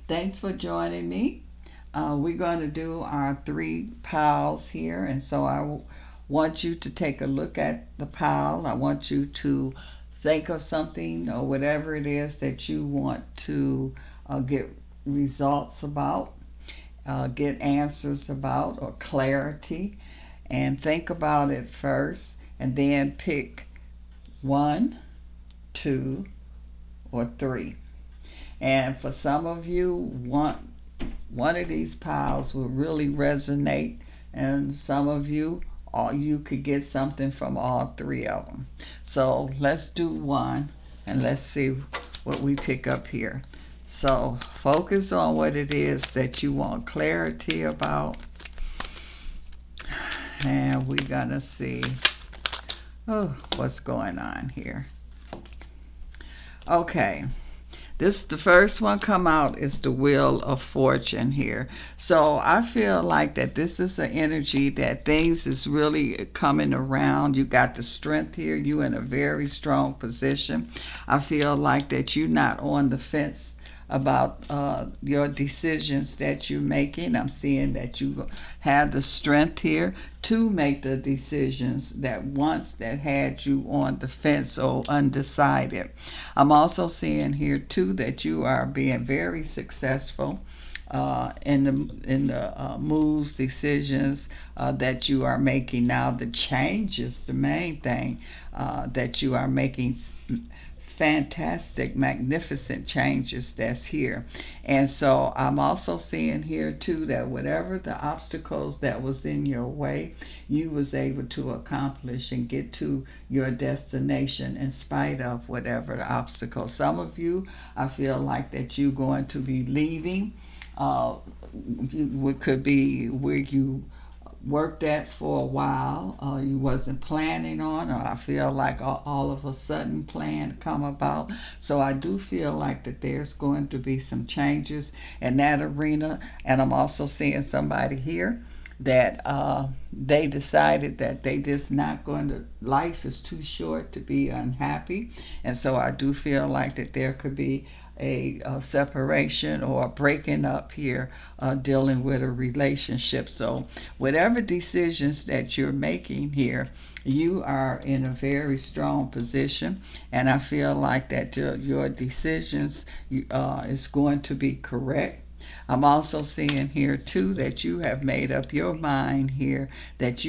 Thanks for joining me. We're going to do our three piles here, and so want you to take a look at the pile. I want you to think of something or whatever it is that you want to get results about, get answers about, or clarity, and think about it first, and then pick one, two, or three. And for some of you, one of these piles will really resonate, and some of you, all you could get something from all three of them. So let's do one, and let's see what we pick up here. So focus on what it is that you want clarity about, and we're gonna see what's going on here. Okay. The first one come out is the Wheel of Fortune here. So I feel like that this is an energy that things is really coming around. You got the strength here. You in a very strong position. I feel like that you're not on the fence about your decisions that you're making. I'm seeing that you have the strength here to make the decisions that once that had you on the fence or undecided. I'm also seeing here too that you are being very successful in the moves, decisions that you are making now. The changes, the main thing that you are making fantastic, magnificent changes that's here. And so I'm also seeing here too that whatever the obstacles that was in your way, you was able to accomplish and get to your destination in spite of whatever the obstacles. Some of you, I feel like that you're going to be leaving. It could be where you worked at for a while, you wasn't planning on, or I feel like all of a sudden plan come about. So I do feel like that there's going to be some changes in that arena. And I'm also seeing somebody here that they decided that they just not going to, life is too short to be unhappy. And so I do feel like that there could be a separation or a breaking up here, dealing with a relationship. So whatever decisions that you're making here, you are in a very strong position, and I feel like that your decisions is going to be correct. I'm also seeing here too that you have made up your mind here that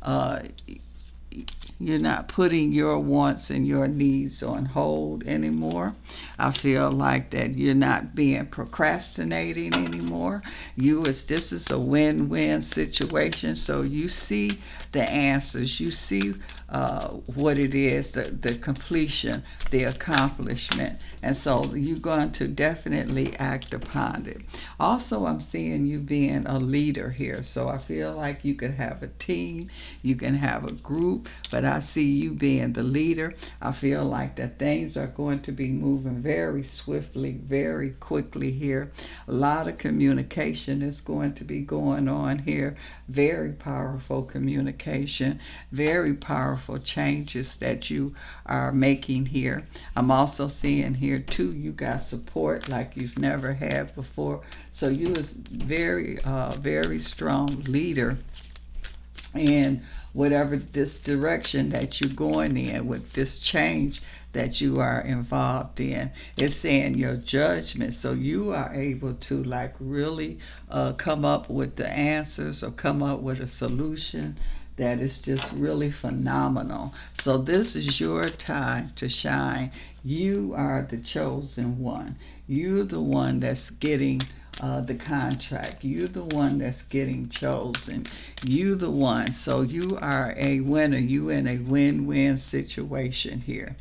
uh, you're not putting your wants and your needs on hold anymore. I feel like that you're not being procrastinating anymore. This is a win-win situation. So you see the answers. You see what it is, the completion, the accomplishment. And so you're going to definitely act upon it. Also, I'm seeing you being a leader here. So I feel like you could have a team, you can have a group, but I see you being the leader. I feel like that things are going to be moving very swiftly, very quickly here. A lot of communication is going to be going on here. Very powerful communication, very powerful changes that you are making here. I'm also seeing here too, you got support like you've never had before. So you is very strong leader in whatever this direction that you're going in with this change that you are involved in. It's saying your judgment, so you are able to like really come up with the answers or come up with a solution that is just really phenomenal. So this is your time to shine. You are the chosen one. You're the one that's getting the contract. You're the one that's getting chosen. You the one. So you are a winner. You in a win-win situation here.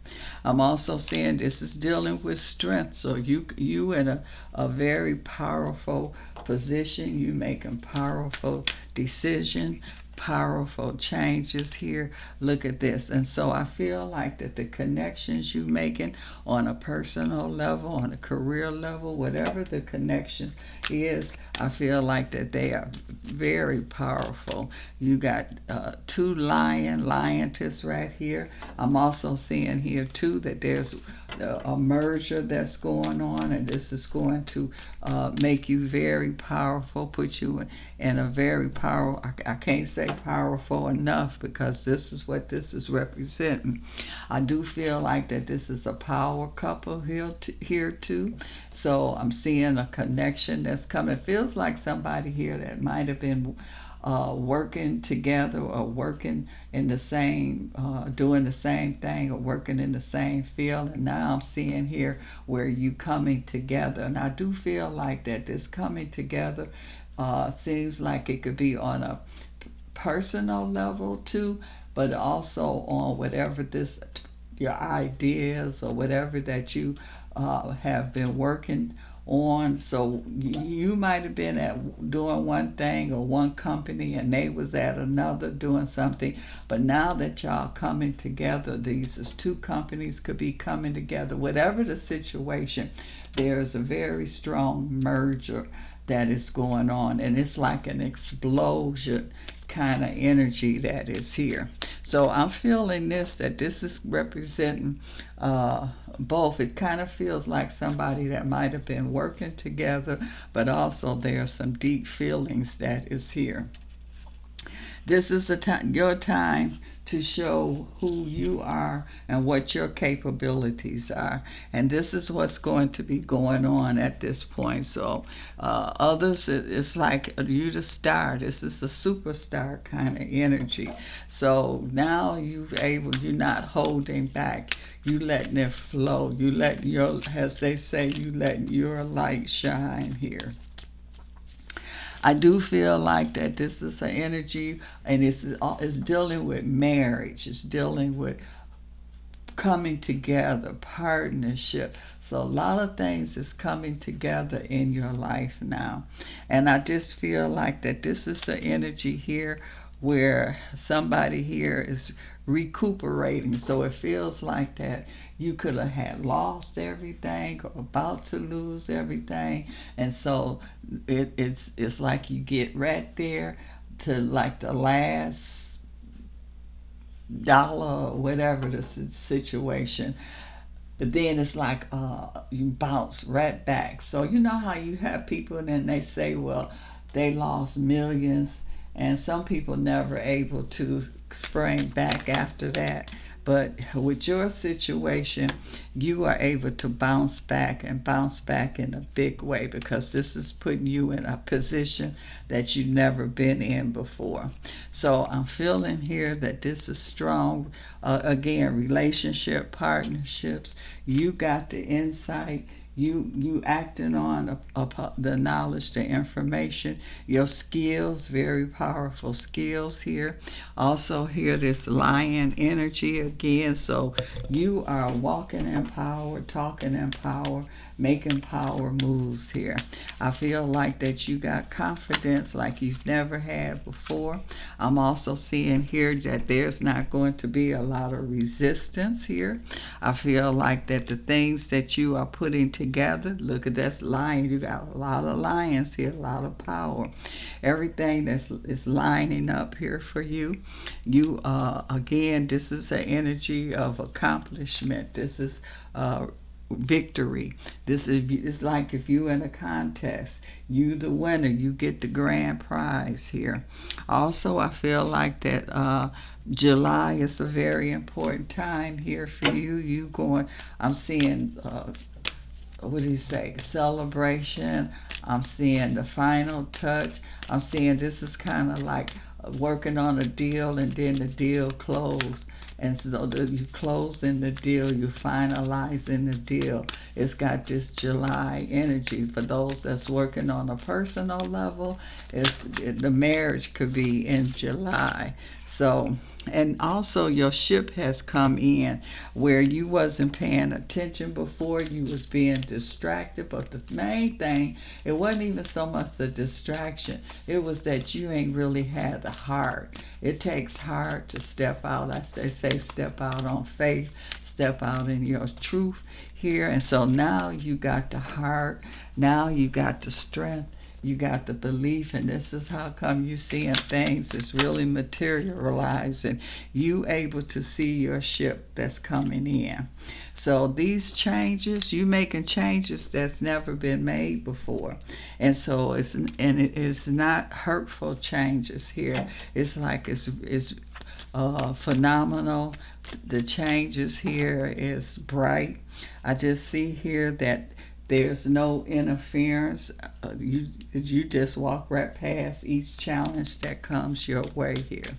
I'm also saying this is dealing with strength. So you in a very powerful position. You making powerful decision, powerful changes here. Look at this. And so I feel like that the connections you making on a personal level, on a career level, whatever the connection is, I feel like that they are very powerful. You got two lioness right here. I'm also seeing here too that there's a merger that's going on, and this is going to make you very powerful, put you in a very powerful, I can't say powerful enough, because this is what this is representing. I do feel like that this is a power couple here too. So I'm seeing a connection that's coming. It feels like somebody here that might have been working together, or working in the same, doing the same thing, or working in the same field. And now I'm seeing here where you coming together. And I do feel like that this coming together seems like it could be on a personal level too, but also on whatever this, your ideas or whatever that you have been working on. So you might have been at doing one thing or one company, and they was at another doing something. But now that y'all coming together, these is two companies could be coming together. Whatever the situation, there's a very strong merger that is going on, and it's like an explosion kind of energy that is here. So I'm feeling that this is representing both. It kind of feels like somebody that might have been working together, but also there are some deep feelings that is here. This is your time to show who you are and what your capabilities are. And this is what's going to be going on at this point. So others, it's like you the star. This is a superstar kind of energy. So now you're not holding back. You letting it flow. You letting your, as they say, you letting your light shine here. I do feel like that this is an energy, and it's dealing with marriage. It's dealing with coming together, partnership. So a lot of things is coming together in your life now. And I just feel like that this is an energy here where somebody here is recuperating. So it feels like that you could have had lost everything or about to lose everything. And so it's like you get right there to like the last dollar or whatever the situation, but then it's like you bounce right back. So you know how you have people and then they say, well, they lost millions, and some people never able to spring back after that. But with your situation, you are able to bounce back, and bounce back in a big way, because this is putting you in a position that you've never been in before. So I'm feeling here that this is strong. Again, relationship, partnerships, you got the insight. You acting on the knowledge, the information, your skills, very powerful skills here. Also here, this lion energy again. So you are walking in power, talking in power, making power moves here. I feel like that you got confidence like you've never had before. I'm also seeing here that there's not going to be a lot of resistance here. I feel like that the things that you are putting together, look at that lion, you got a lot of lions here, a lot of power. Everything is lining up here for you. You again, this is an energy of accomplishment. This is victory. This is, it's like if you in a contest, you the winner, you get the grand prize here. Also, I feel like that July is a very important time here for you. You going, I'm seeing what do you say, celebration. I'm seeing the final touch. I'm seeing this is kind of like working on a deal, and then the deal closed. And so you closing the deal, you finalizing the deal. It's got this July energy. For those that's working on a personal level, the marriage could be in July. So And also your ship has come in where you wasn't paying attention before. You was being distracted, but the main thing, it wasn't even so much the distraction. It was that you ain't really had the heart. It takes heart to step out. As they say, step out on faith, step out in your truth here. And so now you got the heart, now you got the strength, you got the belief, and this is how come you seeing things is really materializing. You able to see your ship that's coming in. So these changes, you making changes that's never been made before. And so it is not hurtful changes here. It's like it's phenomenal. The changes here is bright. I just see here that there's no interference. You just walk right past each challenge that comes your way here.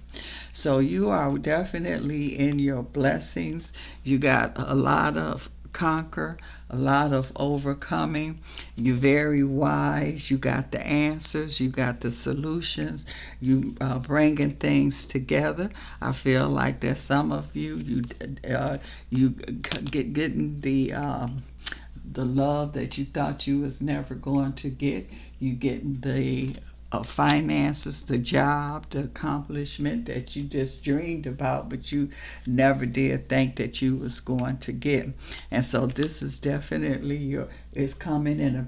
So you are definitely in your blessings. You got a lot of conquer, a lot of overcoming. You're very wise. You got the answers. You got the solutions. You bringing things together. I feel like that some of you getting the love that you thought you was never going to get. You getting the finances, the job, the accomplishment that you just dreamed about, but you never did think that you was going to get. And so this is definitely it's coming in a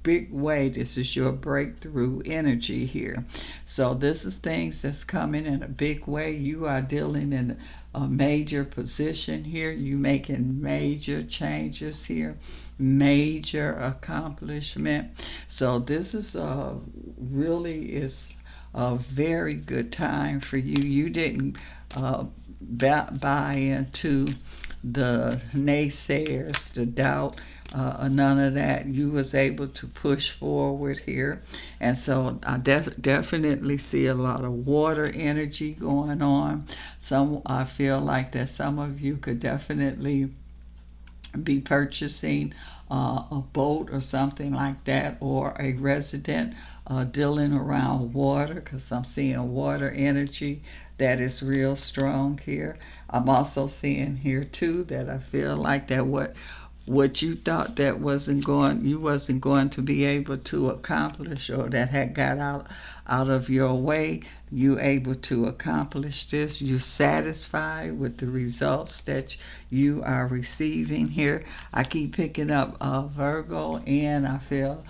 big way. This is your breakthrough energy here. So this is things that's coming in a big way. You are dealing in a major position here. You making major changes here, major accomplishment. So this is really is a very good time for you. You didn't buy into the naysayers, the doubt, none of that. You was able to push forward here. And so I definitely see a lot of water energy going on. I feel like that some of you could definitely be purchasing a boat or something like that, or a resident dealing around water, because I'm seeing water energy that is real strong here. I'm also seeing here too that I feel like that what you thought that you wasn't going to be able to accomplish, or that had got out of your way, you able to accomplish this. You satisfied with the results that you are receiving here. I keep picking up Virgo, and I feel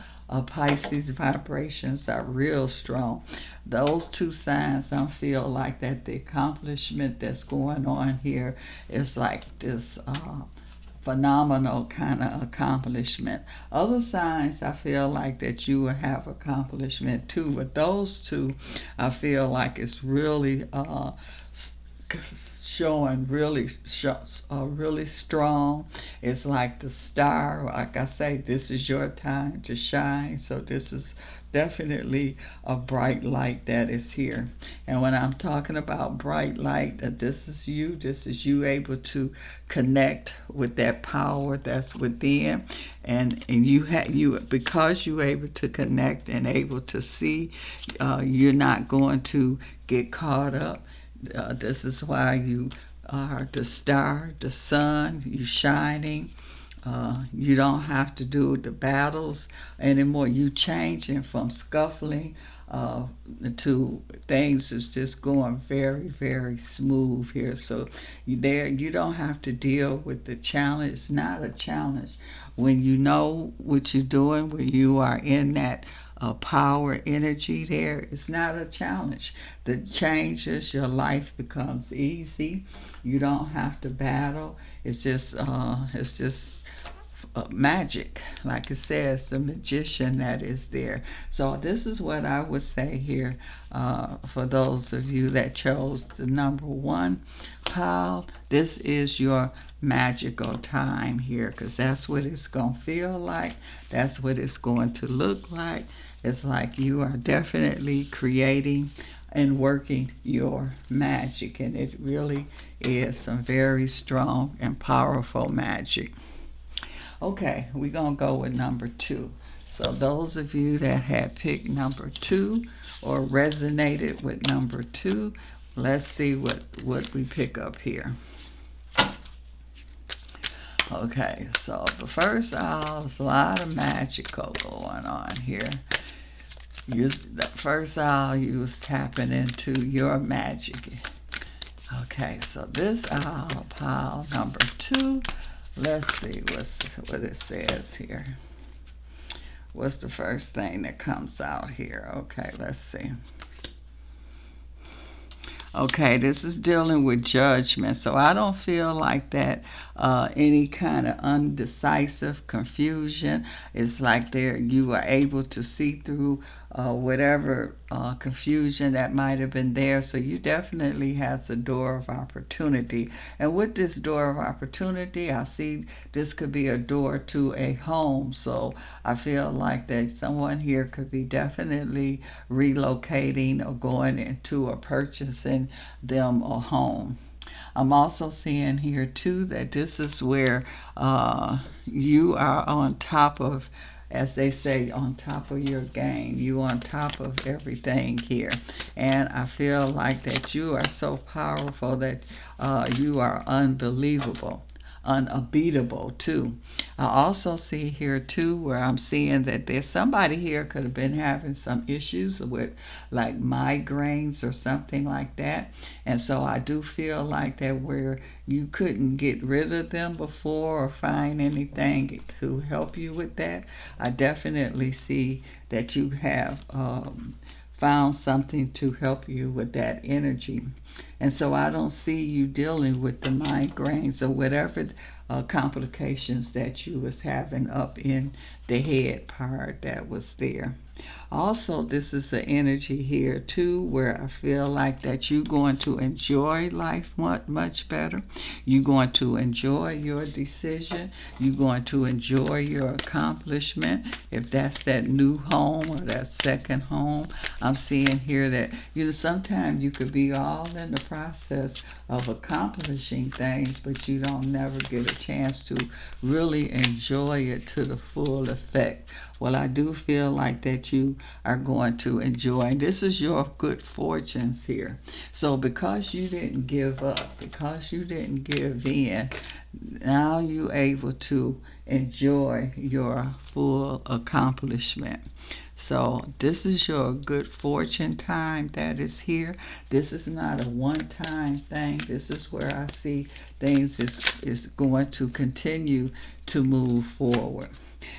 Pisces vibrations are real strong. Those two signs, I feel like that the accomplishment that's going on here is like this phenomenal kind of accomplishment. Other signs, I feel like that you will have accomplishment too, but those two, I feel like it's really showing really strong. It's like the star. Like I say, this is your time to shine. So this is definitely a bright light that is here. And when I'm talking about bright light, that this is you able to connect with that power that's within, and you because you're able to connect and able to see, you're not going to get caught up. This is why you are the star, the sun, you shining. You don't have to do the battles anymore. You changing from scuffling to things is just going very, very smooth here. So you don't have to deal with the challenge. It's not a challenge when you know what you're doing. When you are in that power energy there, it's not a challenge. The changes, your life becomes easy. You don't have to battle. It's just magic, like it says, the magician that is there. So this is what I would say here, for those of you that chose the number one pile. This is your magical time here, because that's what it's going to feel like. That's what it's going to look like. It's like you are definitely creating and working your magic, and it really is some very strong and powerful magic. Okay, we're going to go with number two. So those of you that had picked number two or resonated with number two, Let's see what we pick up here. Okay, so the first owl, there's a lot of magical going on here. The first owl, you was tapping into your magic. Okay, so this owl pile number 2. Let's see what it says here. What's the first thing that comes out here? Okay, let's see. Okay, this is dealing with judgment. So I don't feel like that any kind of undecisive confusion. It's like there you are able to see through whatever confusion that might have been there. So you definitely has a door of opportunity. And with this door of opportunity, I see this could be a door to a home. So I feel like that someone here could be definitely relocating or going into or purchasing them a home. I'm also seeing here too that this is where you are on top of, as they say, on top of your game. You on top of everything here. And I feel like that you are so powerful that you are unbelievable, unbeatable too. I also see here too where I'm seeing that there's somebody here could have been having some issues with like migraines or something like that. And so I do feel like that where you couldn't get rid of them before or find anything to help you with that, I definitely see that you have found something to help you with that energy. And so I don't see you dealing with the migraines or whatever complications that you was having up in the head part that was there. Also, this is an energy here too where I feel like that you're going to enjoy life much, much better. You're going to enjoy your decision. You're going to enjoy your accomplishment. If that's that new home or that second home, I'm seeing here that, sometimes you could be all in the process of accomplishing things, but you don't never get a chance to really enjoy it to the full effect. Well, I do feel like that you are going to enjoy. And this is your good fortunes here. So because you didn't give up, because you didn't give in, now you're able to enjoy your full accomplishment. So this is your good fortune time that is here. This is not a one-time thing. This is where I see things is going to continue to move forward.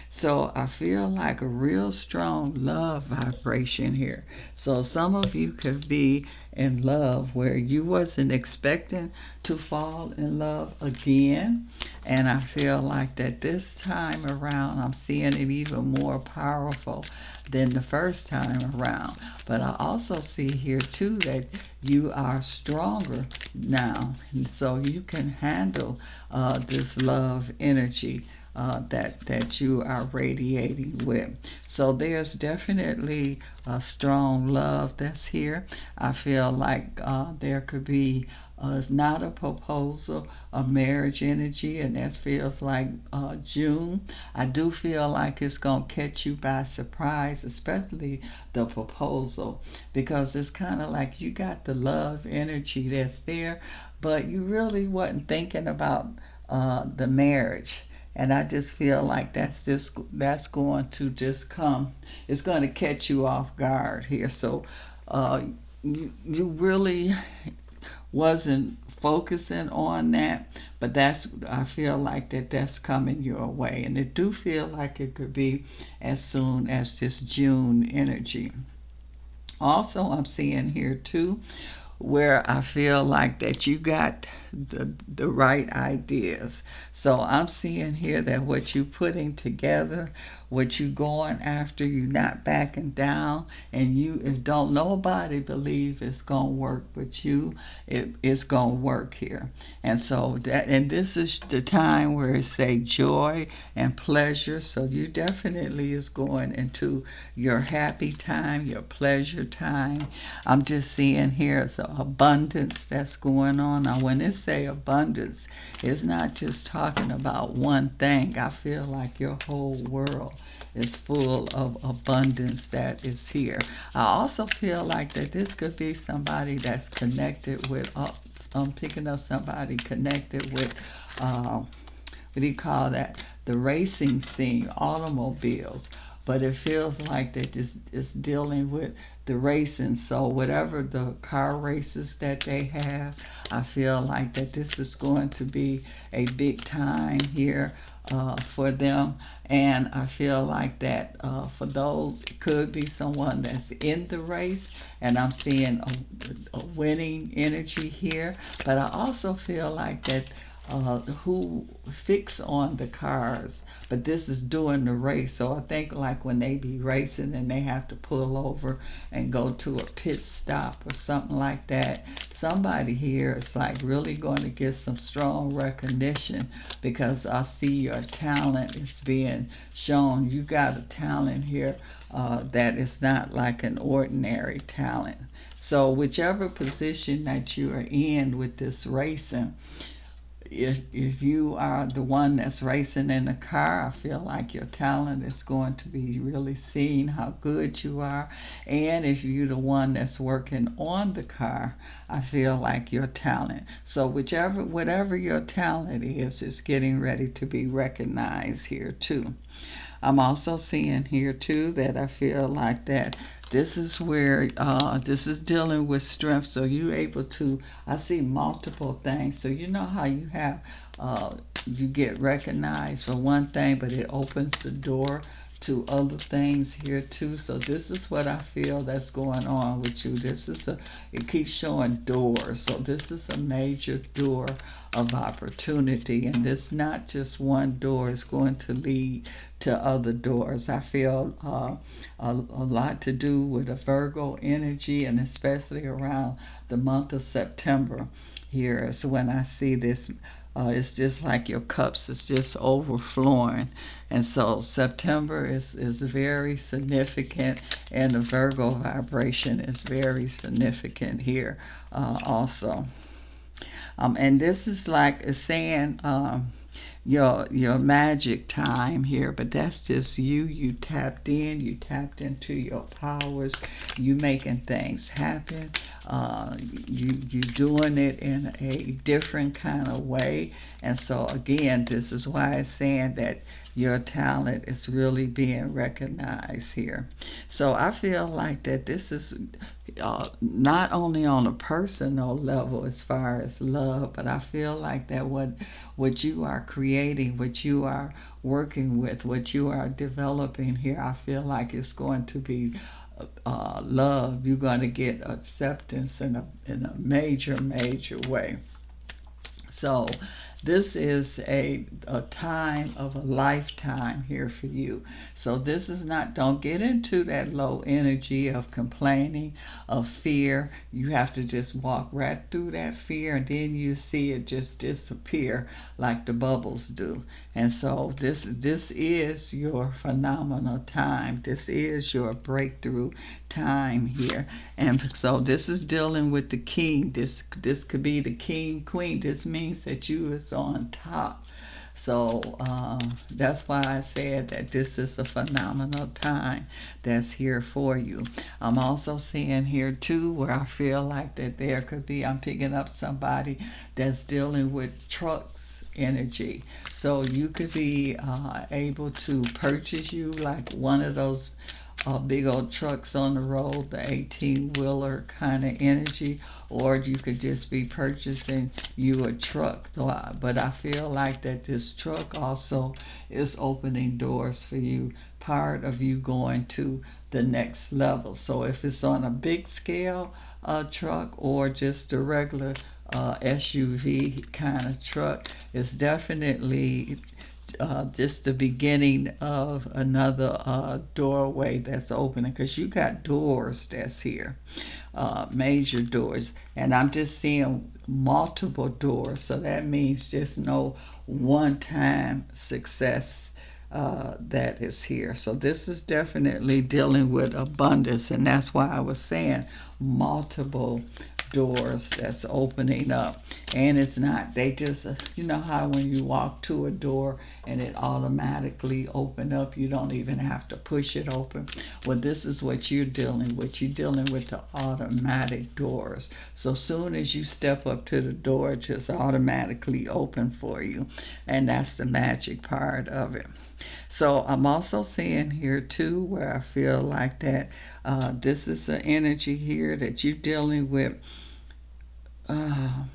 So I feel like a real strong love vibration here. So some of you could be in love where you wasn't expecting to fall in love again. And I feel like that this time around, I'm seeing it even more powerful than the first time around. But I also see here too that you are stronger now. And so you can handle this love energy that you are radiating with. So there's definitely a strong love that's here. I feel like there could be not a proposal, a marriage energy, and that feels like June. I do feel like it's going to catch you by surprise, especially the proposal, because it's kind of like you got the love energy that's there, but you really wasn't thinking about the marriage. And I just feel like that's going to just come. It's going to catch you off guard here. So you really wasn't focusing on that, but I feel like that's coming your way, and it do feel like it could be as soon as this June energy. Also, I'm seeing here too where I feel like that you got the right ideas. So I'm seeing here that what you putting together, what you going after, you not backing down, and you, if don't nobody believe it's gonna work but you, it's gonna work here. And so this is the time where it say joy and pleasure. So you definitely is going into your happy time, your pleasure time. I'm just seeing here it's abundance that's going on. Now when it say abundance, it's not just talking about one thing. I feel like your whole world is full of abundance that is here. I also feel like that this could be somebody that's connected with, I'm picking up somebody connected with, what do you call that? The racing scene, automobiles. But it feels like they just is dealing with the racing. So whatever the car races that they have, I feel like that this is going to be a big time here for them. And I feel like that for those, it could be someone that's in the race, and I'm seeing a winning energy here. But I also feel like that who fix on the cars, but this is during the race. So I think like when they be racing and they have to pull over and go to a pit stop or something like that, somebody here is like really going to get some strong recognition, because I see your talent is being shown. You got a talent here that is not like an ordinary talent. So whichever position that you are in with this racing, if you are the one that's racing in the car, I feel like your talent is going to be really seen, how good you are. And if you're the one that's working on the car, I feel like your talent. So whatever your talent is getting ready to be recognized here too. I'm also seeing here too that I feel like that this is where this is dealing with strength. So you able to, I see multiple things. So you know how you have you get recognized for one thing, but it opens the door to other things here too. So this is what I feel that's going on with you. It keeps showing doors. So this is a major door of opportunity, and this not just one door is going to lead to other doors. I feel a lot to do with a Virgo energy, and especially around the month of September. Here is when I see this. It's just like your cups is just overflowing. And so September is very significant, and the Virgo vibration is very significant here also. And this is like it's saying your magic time here, but that's just you tapped in, you tapped into your powers, you making things happen, you doing it in a different kind of way. And so again, this is why it's saying that your talent is really being recognized here. So I feel like that this is not only on a personal level as far as love, but I feel like that what you are creating, what you are working with, what you are developing here, I feel like it's going to be love. You're going to get acceptance in a major way. So this is a time of a lifetime here for you. So this is not, don't get into that low energy of complaining, of fear. You have to just walk right through that fear, and then you see it just disappear like the bubbles do. And so this is your phenomenal time. This is your breakthrough time here. And so this is dealing with the king. This could be the king, queen. This means that you is on top. So that's why I said that this is a phenomenal time that's here for you. I'm also seeing here too where I feel like that there could be, I'm picking up somebody that's dealing with trucks energy. So you could be able to purchase you like one of those big old trucks on the road, the 18-wheeler kind of energy, or you could just be purchasing you a truck. But I feel like that this truck also is opening doors for you, part of you going to the next level. So if it's on a big scale truck or just a regular SUV kind of truck, it's definitely just the beginning of another doorway that's opening, because you got doors that's here, major doors, and I'm just seeing multiple doors. So that means just no one-time success that is here. So this is definitely dealing with abundance, and that's why I was saying multiple doors that's opening up. And it's not, they just, you know how when you walk to a door and it automatically open up, you don't even have to push it open. Well, this is what you're dealing with. You're dealing with the automatic doors. So soon as you step up to the door, it just automatically open for you. And that's the magic part of it. So I'm also seeing here too where I feel like that this is an energy here that you're dealing with. Uh,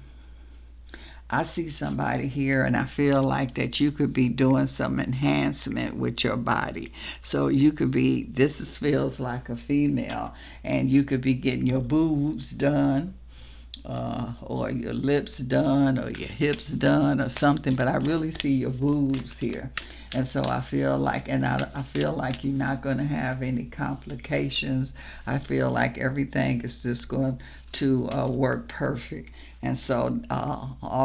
I see somebody here and I feel like that you could be doing some enhancement with your body. So you could be, feels like a female, and you could be getting your boobs done, or your lips done, or your hips done, or something. But I really see your boobs here. And so I feel like, I feel like you're not going to have any complications. I feel like everything is just going to work perfect. And so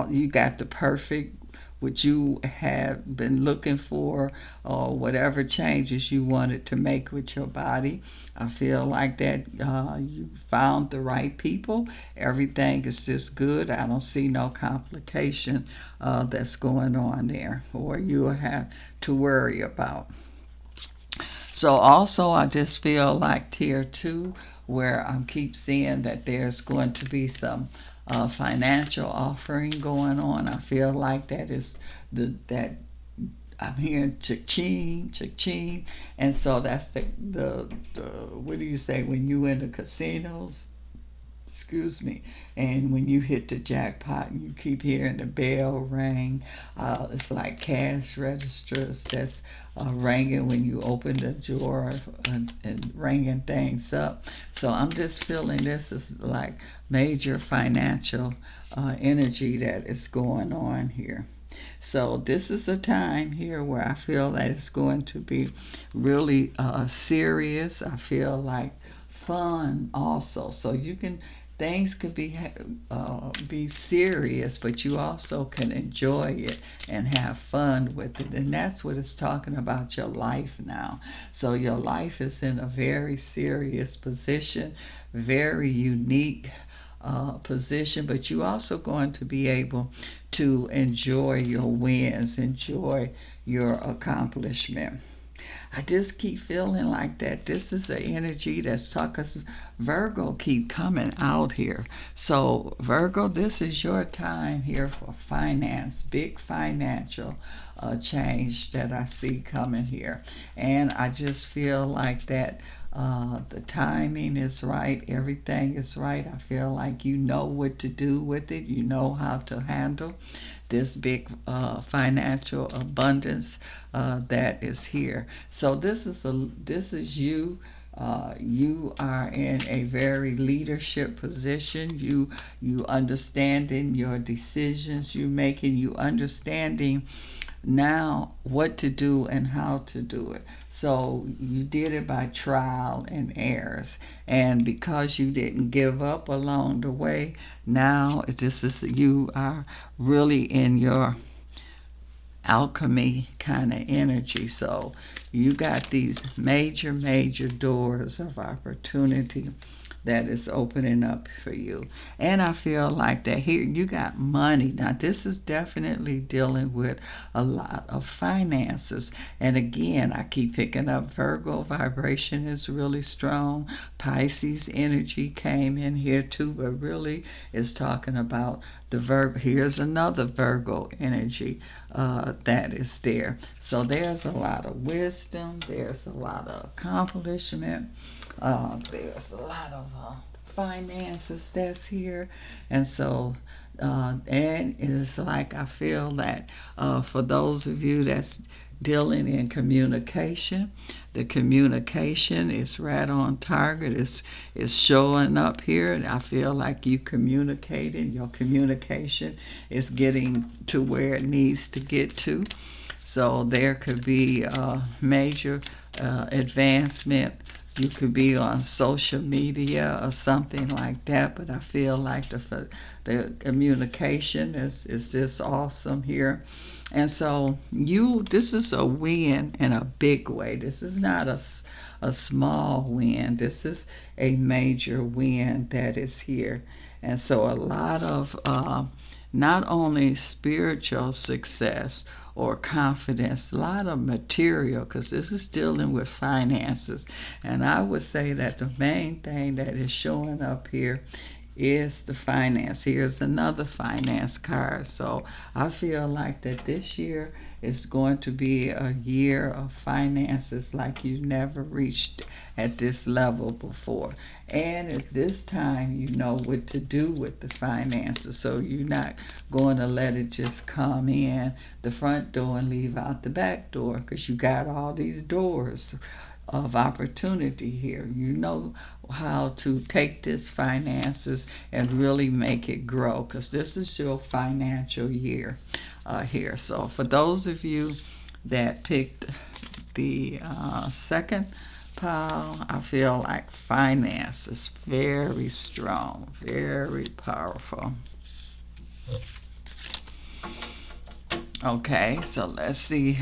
you got the perfect, what you have been looking for, or whatever changes you wanted to make with your body. I feel like that you found the right people. Everything is just good. I don't see no complication that's going on there or you'll have to worry about. So also I just feel like tier 2, where I keep seeing that there's going to be some financial offering going on. I feel like that is that I'm hearing cha-ching, cha-ching, and so that's the what do you say when you in the casinos? Excuse me. And when you hit the jackpot and you keep hearing the bell ring, it's like cash registers that's ringing when you open the drawer, and ringing things up. So I'm just feeling this is like major financial energy that is going on here. So this is a time here where I feel that it's going to be really serious. I feel like fun also. So you can, things could be serious, but you also can enjoy it and have fun with it. And that's what it's talking about, your life now. So your life is in a very serious position, very unique position, but you also going to be able to enjoy your wins, enjoy your accomplishment. I just keep feeling like that. This is the energy that's talking. 'Cause Virgo keep coming out here. So Virgo, this is your time here for finance, big financial change that I see coming here. And I just feel like that the timing is right. Everything is right. I feel like you know what to do with it. You know how to handle this big financial abundance that is here. So this is you. You are in a very leadership position. You understanding your decisions you making. You understanding now what to do and how to do it. So you did it by trial and errors, and because you didn't give up along the way, now this is, you are really in your alchemy kind of energy. So you got these major doors of opportunity that is opening up for you. And I feel like that here you got money. Now this is definitely dealing with a lot of finances. And again, I keep picking up Virgo vibration is really strong. Pisces energy came in here too, but really is talking about the Virgo. Here's another Virgo energy that is there. So there's a lot of wisdom. There's a lot of accomplishment. There's a lot of finances that's here. And so and it's like I feel that for those of you that's dealing in communication, the communication is right on target. It's showing up here, and I feel like you communicating. Your communication is getting to where it needs to get to. So there could be a major advancement, you could be on social media or something like that, but I feel like the communication is just awesome here. And so this is a win in a big way. This is not a small win. This is a major win that is here. And so a lot of not only spiritual success or confidence, a lot of material, because this is dealing with finances. And I would say that the main thing that is showing up here is the finance. Here's another finance card. So I feel like that this year is going to be a year of finances like you never reached at this level before. And at this time, you know what to do with the finances. So you're not going to let it just come in the front door and leave out the back door, because you got all these doors of opportunity here. You know how to take this finances and really make it grow, because this is your financial year here. So for those of you that picked the second pile, I feel like finance is very strong, very powerful. Okay, so let's see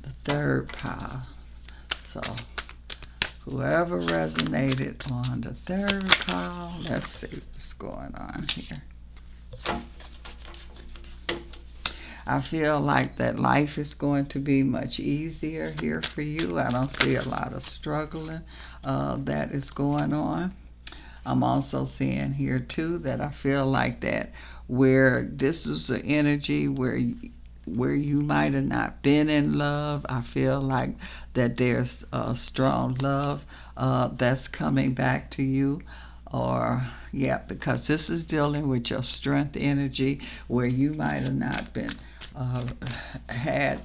the third pile. So whoever resonated on the third pile, let's see what's going on here. I feel like that life is going to be much easier here for you. I don't see a lot of struggling that is going on. I'm also seeing here too that I feel like that where this is an energy where you might have not been in love, I feel like that there's a strong love that's coming back to you. Or yeah, because this is dealing with your strength energy where you might have not been had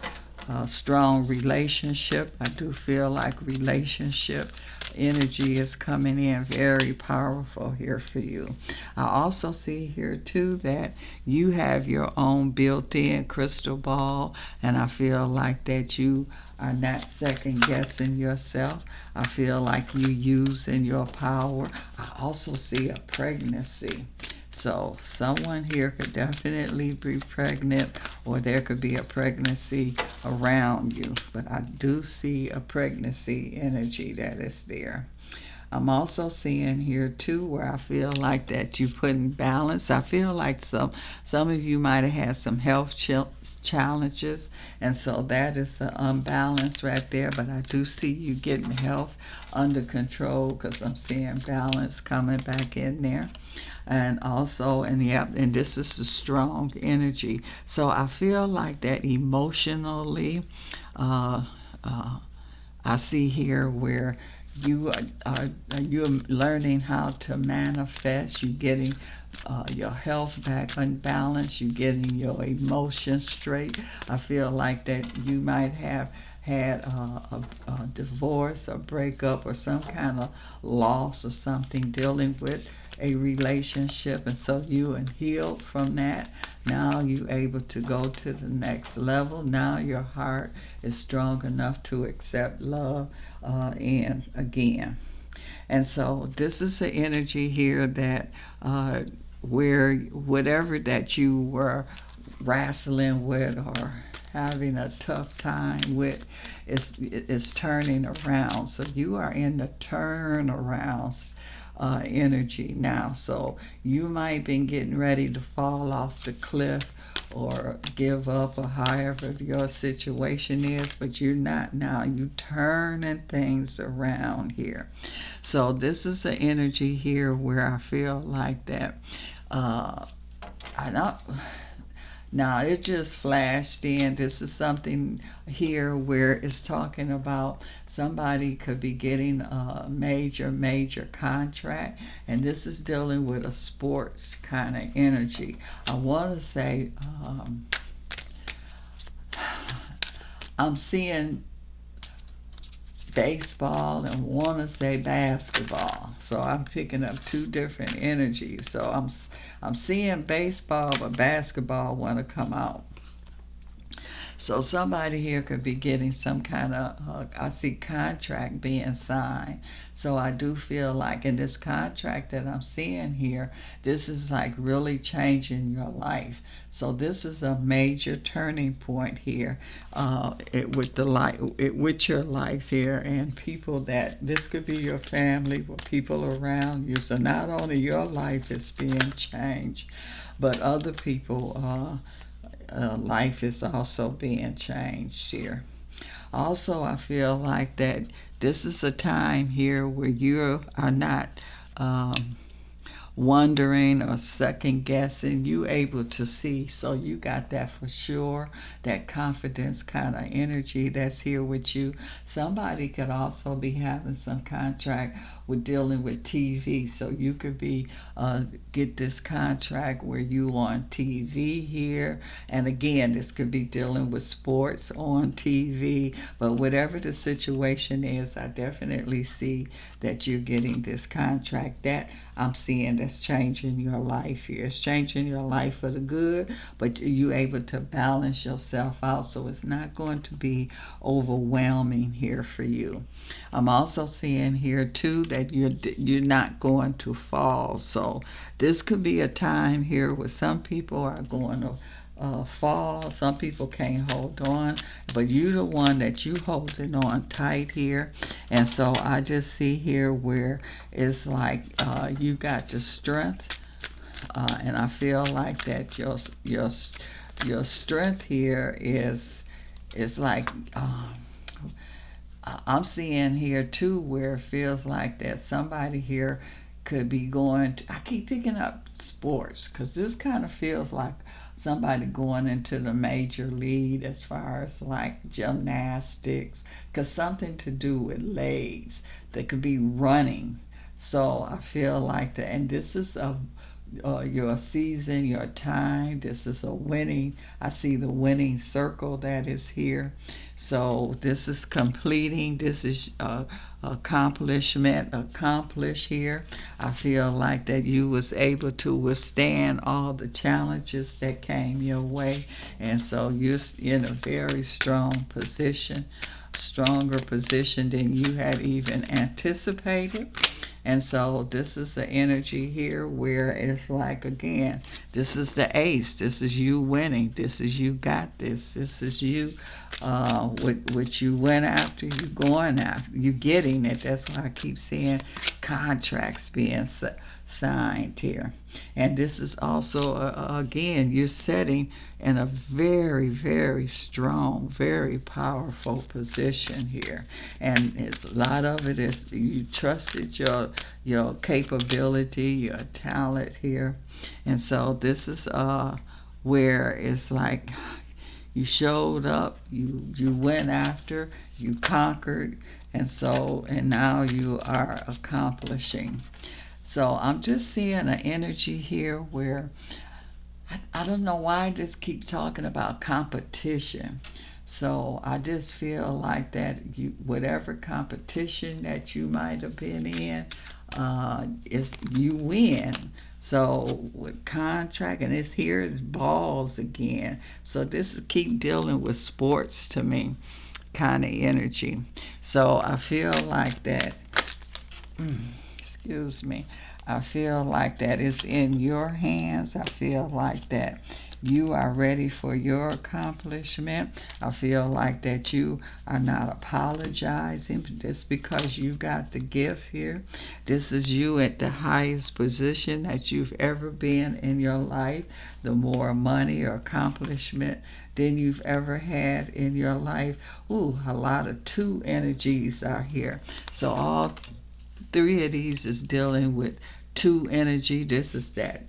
a strong relationship. I do feel like relationship energy is coming in very powerful here for you. I also see here too that you have your own built-in crystal ball, and I feel like that you are not second guessing yourself. I feel like you using your power. I also see a pregnancy. So someone here could definitely be pregnant, or there could be a pregnancy around you. But I do see a pregnancy energy that is there. I'm also seeing here too where I feel like that you put in balance. I feel like some of you might have had some health challenges, and so that is the unbalance right there. But I do see you getting health under control, because I'm seeing balance coming back in there. And also, and this is a strong energy. So I feel like that emotionally, uh, I see here where you're learning how to manifest. You're getting your health back unbalanced. You're getting your emotions straight. I feel like that you might have had a divorce, a breakup, or some kind of loss or something dealing with a relationship, and so you are healed from that. Now you're able to go to the next level. Now your heart is strong enough to accept love and again. And so this is the energy here that where whatever that you were wrestling with or having a tough time with is turning around. So you are in the turnaround energy now. So you might have been getting ready to fall off the cliff or give up, or however your situation is, but you're not now. You turning things around here. So this is an energy here where I feel like that I don't. Now it just flashed in. This is something here where it's talking about somebody could be getting a major contract, and this is dealing with a sports kind of energy. I want to say I'm seeing baseball and want to say basketball. So I'm picking up two different energies. So I'm seeing baseball, but basketball want to come out. So somebody here could be getting some kind of, I see contract being signed. So I do feel like in this contract that I'm seeing here, this is like really changing your life. So this is a major turning point here, with the life, with your life here, and people that this could be your family or people around you. So not only your life is being changed, but other people. Life is also being changed here. Also, I feel like that this is a time here where you are not um, wondering or second guessing. You able to see, so you got that for sure, that confidence kind of energy that's here with you. Somebody could also be having some contract with dealing with TV, so you could be get this contract where you on TV here. And again, this could be dealing with sports on TV, but whatever the situation is, I definitely see that you're getting this contract that I'm seeing that's changing your life here. It's changing your life for the good, but you able to balance yourself out, so it's not going to be overwhelming here for you. I'm also seeing here too that you're not going to fall. So this could be a time here where some people are going to fall. Some people can't hold on, but you the one that you holding on tight here. And so I just see here where it's like you got the strength, and I feel like that your strength here is like. I'm seeing here too where it feels like that somebody here could be going to, I keep picking up sports because this kind of feels like somebody going into the major league as far as like gymnastics, because something to do with legs. They could be running. So I feel like that, and this is a your season, your time. This is a winning. I see the winning circle that is here. So this is completing. This is accomplishment accomplished here. I feel like that you was able to withstand all the challenges that came your way, and so you're in a very strong position, stronger position than you had even anticipated. And so this is the energy here where it's like, again, this is the ace. This is you winning. This is you got this. This is you what you went after, you going after, you getting it. That's why I keep seeing contracts being signed here. And this is also, again, you're setting in a very, very strong, very powerful position here. And a lot of it is you trusted your capability, your talent here. And so this is where it's like you showed up, you went after, you conquered, and so, and now you are accomplishing. So I'm just seeing an energy here where I don't know why I just keep talking about competition. So I just feel like that you, whatever competition that you might have been in, is you win. So with contract, and it's here is balls again. So this is keep dealing with sports to me, kind of energy. So I feel like that. Excuse me. I feel like that it's in your hands. I feel like that you are ready for your accomplishment. I feel like that you are not apologizing just because you got the gift here. This is you at the highest position that you've ever been in your life. The more money or accomplishment than you've ever had in your life. Ooh, a lot of two energies are here. So all three of these is dealing with two energy. This is that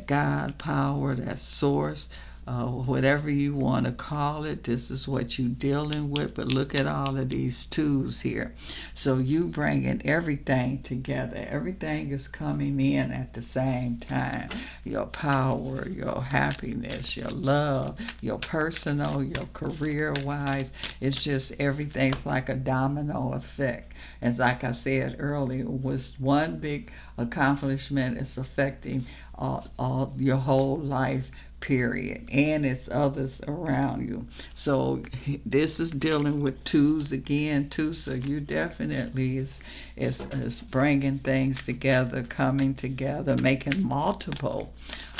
God power, that source, whatever you want to call it. This is what you dealing with. But look at all of these twos here. So you bringing everything together. Everything is coming in at the same time. Your power, your happiness, your love, your personal, your career wise. It's just everything's like a domino effect. As like I said earlier, was one big accomplishment is affecting all your whole life period, and it's others around you. So this is dealing with twos again too. So you definitely is bringing things together, coming together, making multiple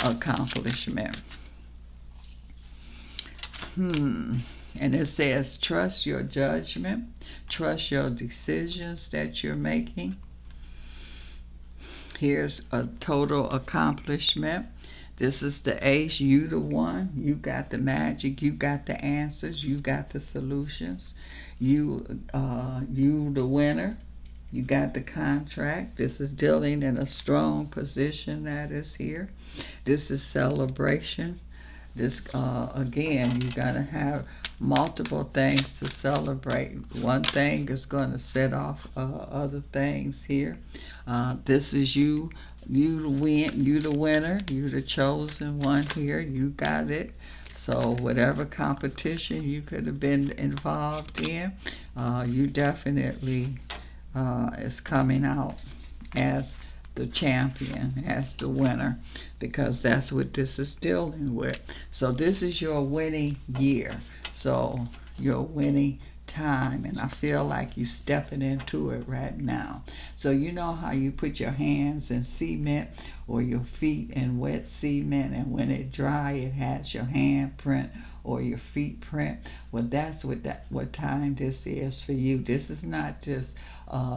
accomplishment. And it says trust your judgment, trust your decisions that you're making. Here's a total accomplishment. This is the ace. You the one. You got the magic. You got the answers. You got the solutions. You the winner. You got the contract. This is dealing in a strong position that is here. This is celebration. This again, you gotta have multiple things to celebrate. One thing is going to set off other things here. This is you. You the win. You the winner. You the chosen one here. You got it. So whatever competition you could have been involved in, you definitely is coming out as the champion, as the winner, because that's what this is dealing with. So this is your winning year. So your winning time, and I feel like you stepping into it right now. So you know how you put your hands in cement or your feet in wet cement, and when it dry it has your hand print or your feet print. Well, that's what time this is for you. This is not just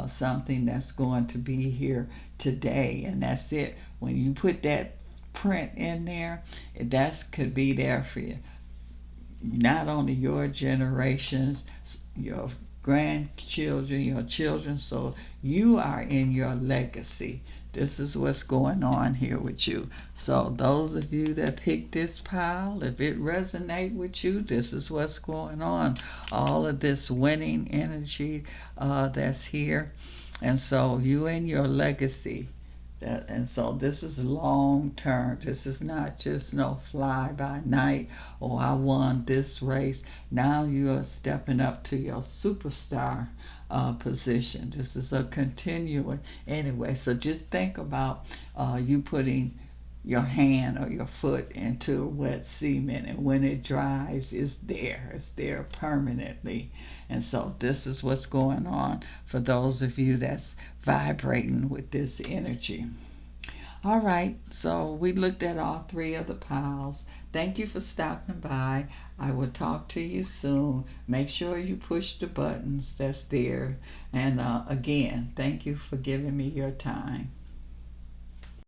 something that's going to be here today and that's it. When you put that print in there, that could be there for you, not only your generations, your grandchildren, your children. So you are in your legacy. This is what's going on here with you. So those of you that picked this pile, if it resonate with you, this is what's going on. All of this winning energy that's here. And so you and your legacy. And so this is long term. This is not just no fly by night. Oh, I won this race. Now you are stepping up to your superstar position. This is a continuing anyway. So just think about you putting your hand or your foot into wet cement, and when it dries, it's there permanently. And so this is what's going on for those of you that's vibrating with this energy. All right, so we looked at all three of the piles. Thank you for stopping by. I will talk to you soon. Make sure you push the buttons that's there. And again, thank you for giving me your time.